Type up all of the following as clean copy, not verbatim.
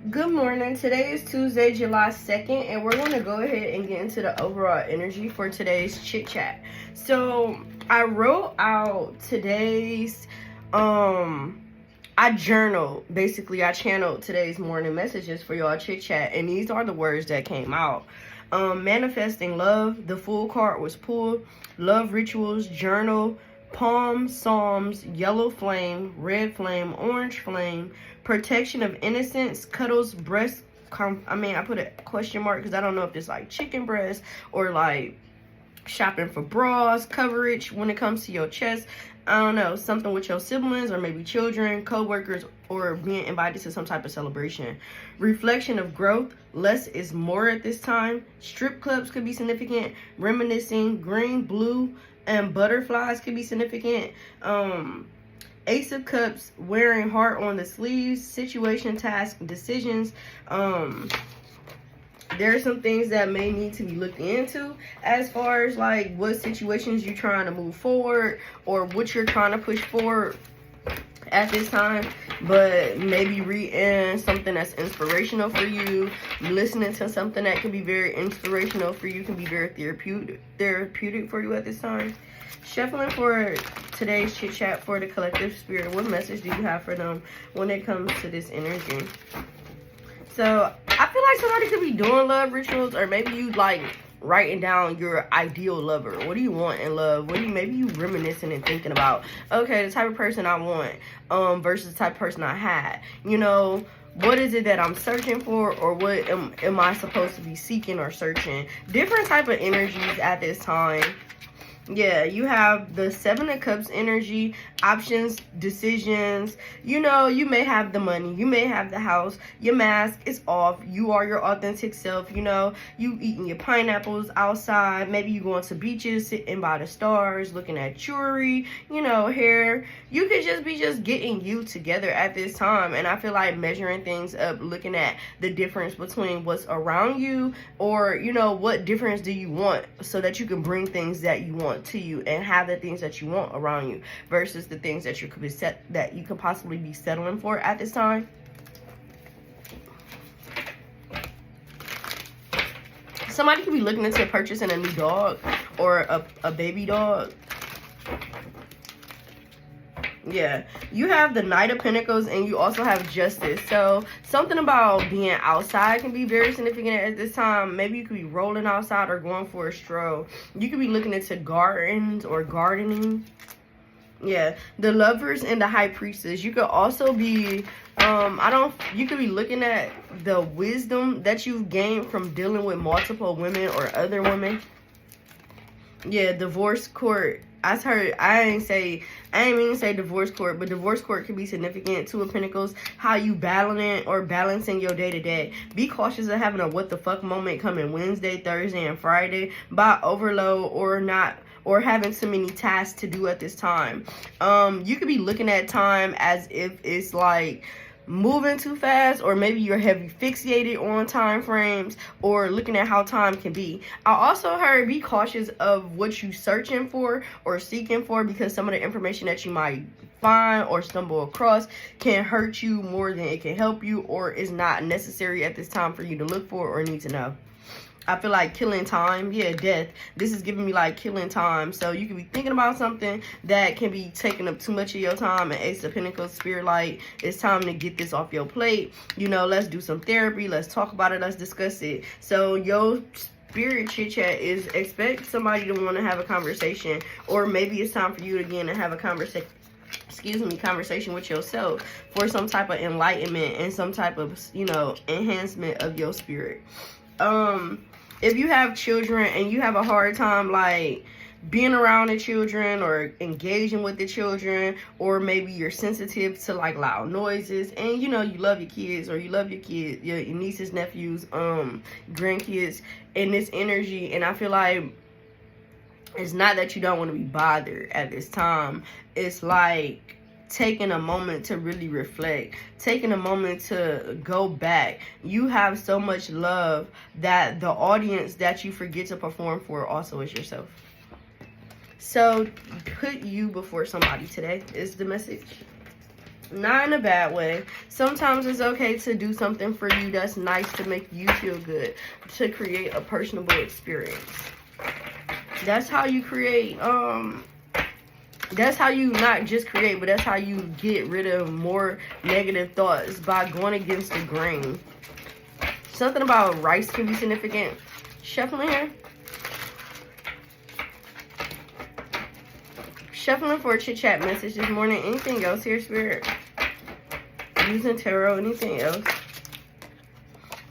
Good morning. Today is Tuesday, July 2nd, and we're going to go ahead and get into the overall energy for today's chit chat. So I wrote out today's, I journaled, basically I channeled today's morning messages for y'all chit chat, and these are the words that came out. Manifesting love, the Fool card was pulled, love rituals, journal, palm, psalms, yellow flame, red flame, orange flame, protection of innocence, cuddles, breast, I put a question mark because I don't know if it's like chicken breast or like shopping for bras, coverage when it comes to your chest. I don't know, something with your siblings or maybe children, co-workers, or being invited to some type of celebration. Reflection of growth, less is more at this time. Strip clubs could be significant. Reminiscing, green, blue, and butterflies could be significant. Ace of Cups, wearing heart on the sleeves, situation, task, decisions. There are some things that may need to be looked into as far as like what situations you're trying to move forward or what you're trying to push forward at this time. But maybe reading something that's inspirational for you, listening to something that can be very inspirational for you, can be very therapeutic for you at this time. Shuffling for today's chit chat for the collective spirit, what message do you have for them when it comes to this energy? So I feel like somebody could be doing love rituals, or maybe you like writing down your ideal lover. What do you want in love? Maybe you reminiscing and thinking about, okay, the type of person I want versus the type of person I had. You know, what is it that I'm searching for, or what am I supposed to be seeking or searching? Different type of energies at this time. Yeah, you have the Seven of Cups energy, options, decisions. You know, you may have the money, you may have the house, your mask is off, you are your authentic self. You know, you eating your pineapples outside, maybe you going to beaches, sitting by the stars, looking at jewelry, you know, hair. You could just be getting you together at this time. And I feel like measuring things up, looking at the difference between what's around you, or, you know, what difference do you want, so that you can bring things that you want to you and have the things that you want around you versus the things that you could possibly be settling for at this time. Somebody could be looking into purchasing a new dog or a baby dog. Yeah, you have the Knight of Pentacles and you also have Justice. So something about being outside can be very significant at this time. Maybe you could be rolling outside or going for a stroll. You could be looking into gardens or gardening. Yeah, the Lovers and the High Priestess. You could also be you could be looking at the wisdom that you've gained from dealing with multiple women or other women. Yeah, divorce court. I ain't mean to say divorce court, but divorce court could be significant. Two of Pentacles, how you balancing your day to day. Be cautious of having a what the fuck moment coming Wednesday, Thursday, and Friday by overload or having too many tasks to do at this time. You could be looking at time as if it's like moving too fast, or maybe you're heavy fixated on time frames or looking at how time can be. I also heard be cautious of what you searching for or seeking for, because some of the information that you might find or stumble across can hurt you more than it can help you, or is not necessary at this time for you to look for or need to know. I feel like killing time. Yeah, death. This is giving me like killing time. So you could be thinking about something that can be taking up too much of your time. And Ace of Pentacles, Spirit, like, it's time to get this off your plate. You know, let's do some therapy. Let's talk about it. Let's discuss it. So your spirit chit chat is expect somebody to want to have a conversation, or maybe it's time for you again to have a conversation with yourself for some type of enlightenment and some type of, you know, enhancement of your spirit. If you have children and you have a hard time like being around the children or engaging with the children, or maybe you're sensitive to like loud noises, and you know you love your kids, or you love your kids, your nieces, nephews, grandkids in this energy, and I feel like it's not that you don't want to be bothered at this time. It's like taking a moment to really reflect, taking a moment to go back. You have so much love that the audience that you forget to perform for also is yourself. So put you before somebody today is the message. Not in a bad way. Sometimes it's okay to do something for you that's nice to make you feel good, to create a personable experience. That's how you create, that's how you not just create, but that's how you get rid of more negative thoughts, by going against the grain. Something about rice can be significant. Shuffling here. Shuffling for a chit chat message this morning. Anything else here, Spirit? Using tarot, anything else?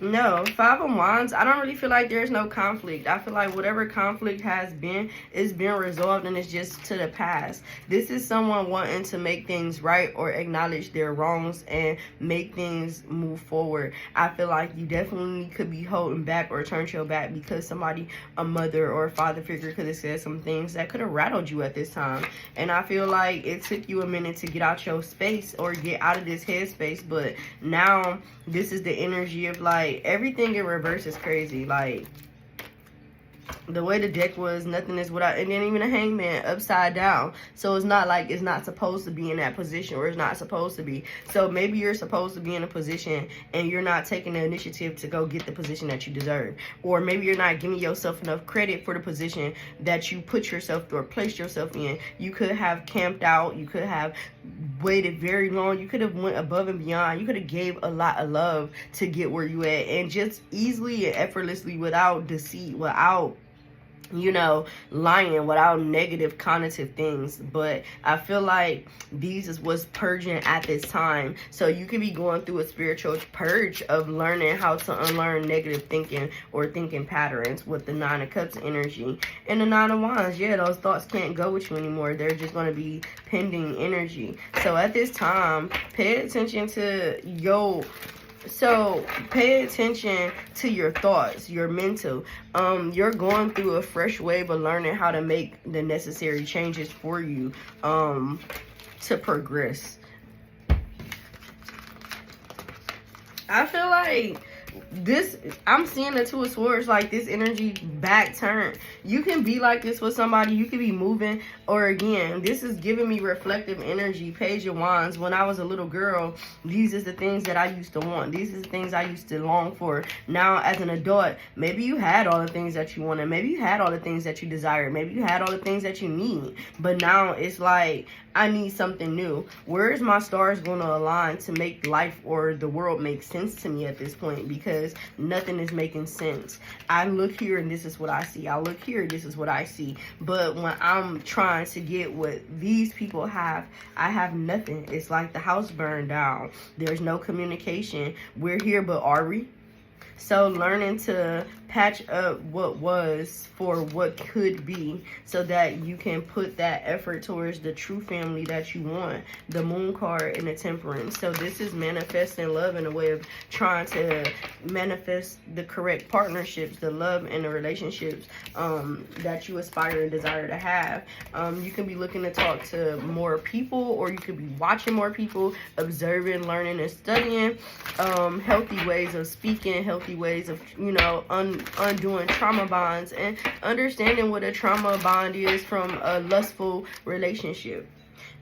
No. Five of Wands, I don't really feel like there's no conflict. I feel like whatever conflict has been, it's been resolved and it's just to the past. This is someone wanting to make things right or acknowledge their wrongs and make things move forward. I feel like you definitely could be holding back or turned your back because somebody, a mother or a father figure, could have said some things that could have rattled you at this time. And I feel like it took you a minute to get out your space or get out of this headspace, but now this is the energy of like, everything in reverse is crazy. Like, the way the deck was, nothing is without, and then even a hangman upside down. So it's not like it's not supposed to be in that position, or it's not supposed to be. So maybe you're supposed to be in a position and you're not taking the initiative to go get the position that you deserve. Or maybe you're not giving yourself enough credit for the position that you put yourself or placed yourself in. You could have camped out. You could have waited very long. You could have went above and beyond. You could have gave a lot of love to get where you at, and just easily and effortlessly, without deceit, without, you know, lying, without negative connotative things. But I feel like these is what's purging at this time. So you can be going through a spiritual purge of learning how to unlearn negative thinking or thinking patterns with the Nine of Cups energy. And the Nine of Wands, yeah, those thoughts can't go with you anymore. They're just going to be pending energy. So at this time, pay attention to pay attention to your thoughts, your mental. You're going through a fresh wave of learning how to make the necessary changes for you to progress. I feel like this, I'm seeing the Two of Swords, like this energy back turn. You can be like this with somebody, you can be moving, or again, this is giving me reflective energy. Page of Wands, when I was a little girl, these is the things that I used to want. These is the things I used to long for. Now as an adult, maybe you had all the things that you wanted, maybe you had all the things that you desired, maybe you had all the things that you need, but now it's like, I need something new. Where is my stars going to align to make life or the world make sense to me at this point? Because nothing is making sense. I look here and this is what I see. I look here, this is what I see. But when I'm trying to get what these people have, I have nothing. It's like the house burned down. There's no communication. We're here, but are we? So learning to patch up what was for what could be, so that you can put that effort towards the true family that you want. The Moon card and the Temperance. So this is manifesting love in a way of trying to manifest the correct partnerships, the love and the relationships that you aspire and desire to have. You can be looking to talk to more people, or you could be watching more people, observing, learning, and studying. Healthy ways of speaking, healthy ways of, you know, undoing trauma bonds, and understanding what a trauma bond is from a lustful relationship.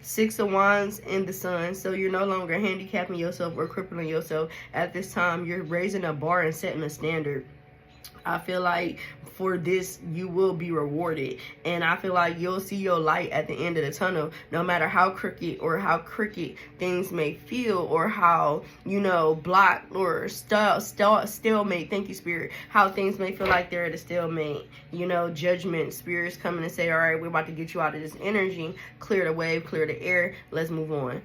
Six of Wands in the Sun. So you're no longer handicapping yourself or crippling yourself at this time. You're raising a bar and setting a standard. I feel like for this, you will be rewarded. And I feel like you'll see your light at the end of the tunnel, no matter how crooked or how crooked things may feel, or how, you know, blocked or stalemate. Thank you, Spirit. How things may feel like they're at a stalemate. You know, judgment, spirits coming and say, all right, we're about to get you out of this energy. Clear the wave, clear the air. Let's move on.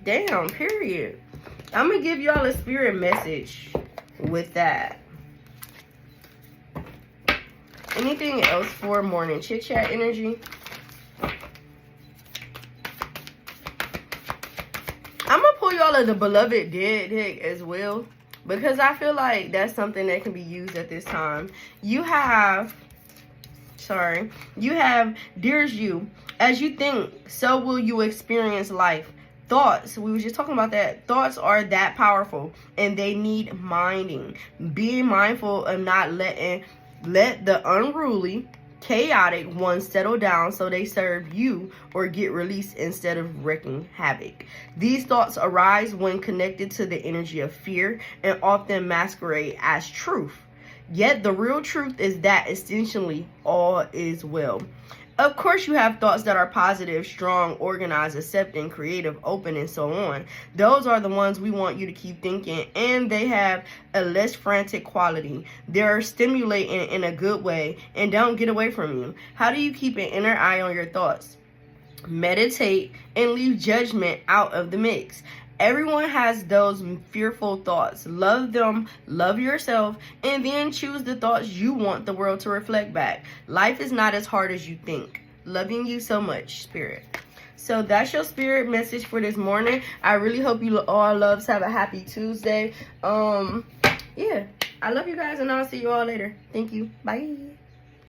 Damn, period. I'm going to give y'all a spirit message with that. Anything else for morning chit chat energy? I'm gonna pull y'all of the Beloved Dead deck as well, because I feel like that's something that can be used at this time. You have Dearest You, as you think, so will you experience life. Thoughts, we were just talking about that. Thoughts are that powerful, and they need minding. Being mindful of not let the unruly Chaotic ones settle down so they serve you or get released instead of wreaking havoc. These thoughts arise when connected to the energy of fear and often masquerade as truth. Yet the real truth is that essentially all is well. Of course, you have thoughts that are positive, strong, organized, accepting, creative, open, and so on. Those are the ones we want you to keep thinking, and they have a less frantic quality. They're stimulating in a good way and don't get away from you. How do you keep an inner eye on your thoughts? Meditate and leave judgment out of the mix. Everyone has those fearful thoughts. Love them, love yourself, and then choose the thoughts you want the world to reflect back. Life is not as hard as you think. Loving you so much, Spirit. So that's your Spirit message for this morning. I really hope you all loves have a happy Tuesday. Yeah, I love you guys, and I'll see you all later. Thank you. Bye.